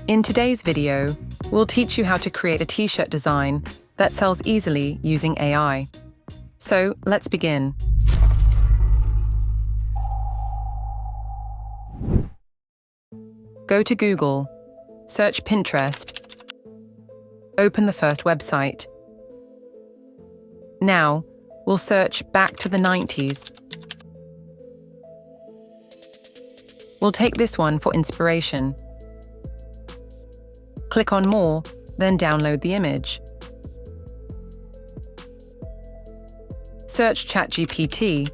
In today's video, we'll teach you how to create a t-shirt design that sells easily using AI. So, let's begin. Go to Google, search Pinterest, open the first website. Now, we'll search back to the 90s. We'll take this one for inspiration. Click on More, then download the image. Search ChatGPT.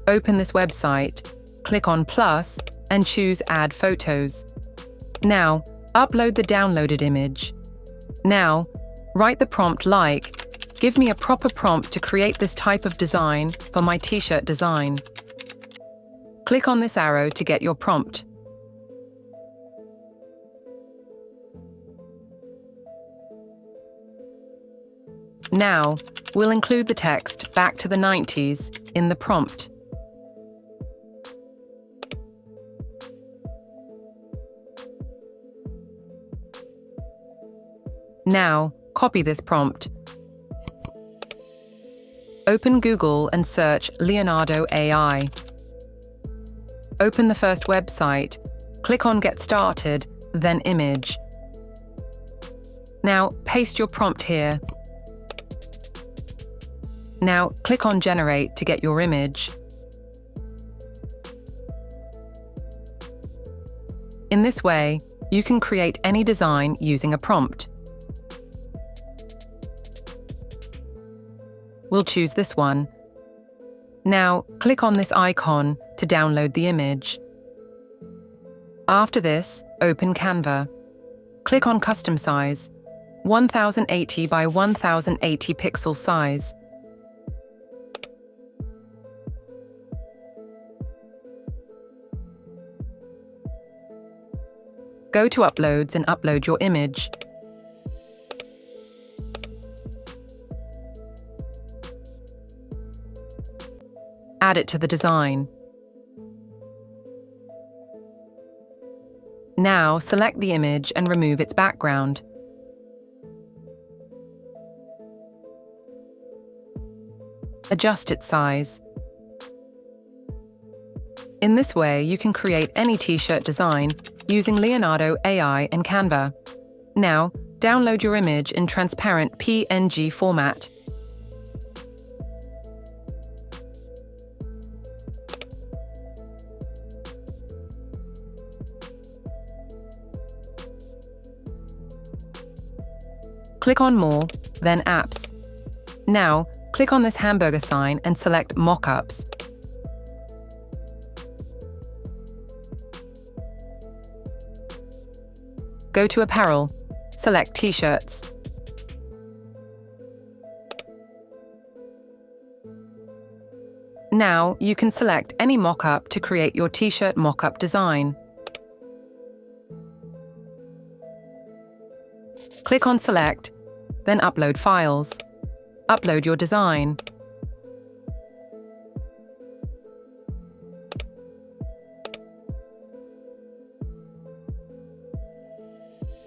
Open this website, click on Plus, and choose Add Photos. Now, upload the downloaded image. Now, write the prompt like, "Give me a proper prompt to create this type of design for my t-shirt design." Click on this arrow to get your prompt. Now, we'll include the text "back to the 90s" in the prompt. Now, copy this prompt. Open Google and search Leonardo AI. Open the first website, click on Get Started, then Image. Now, paste your prompt here. Now, click on Generate to get your image. In this way, you can create any design using a prompt. We'll choose this one. Now, click on this icon to download the image. After this, open Canva. Click on Custom Size, 1080 by 1080 pixel size. Go to Uploads and upload your image. Add it to the design. Now, select the image and remove its background. Adjust its size. In this way, you can create any t-shirt design using Leonardo AI and Canva. Now, download your image in transparent PNG format. Click on More, then Apps. Now, click on this hamburger sign and select Mockups. Go to Apparel, select T-shirts. Now, you can select any mockup to create your t-shirt mockup design. Click on Select, then Upload Files. Upload your design.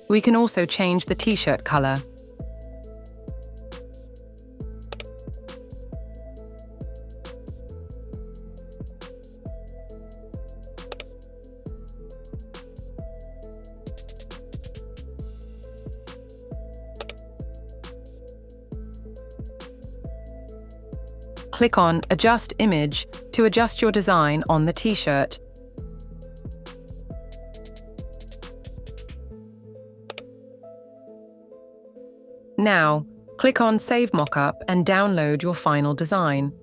We can also change the t-shirt color. Click on Adjust Image to adjust your design on the t-shirt. Now, click on Save Mockup and download your final design.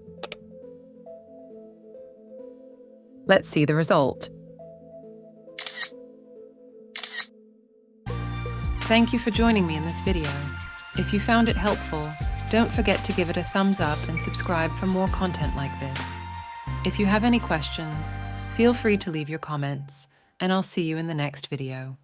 Let's see the result. Thank you for joining me in this video. If you found it helpful, don't forget to give it a thumbs up and subscribe for more content like this. If you have any questions, feel free to leave your comments, and I'll see you in the next video.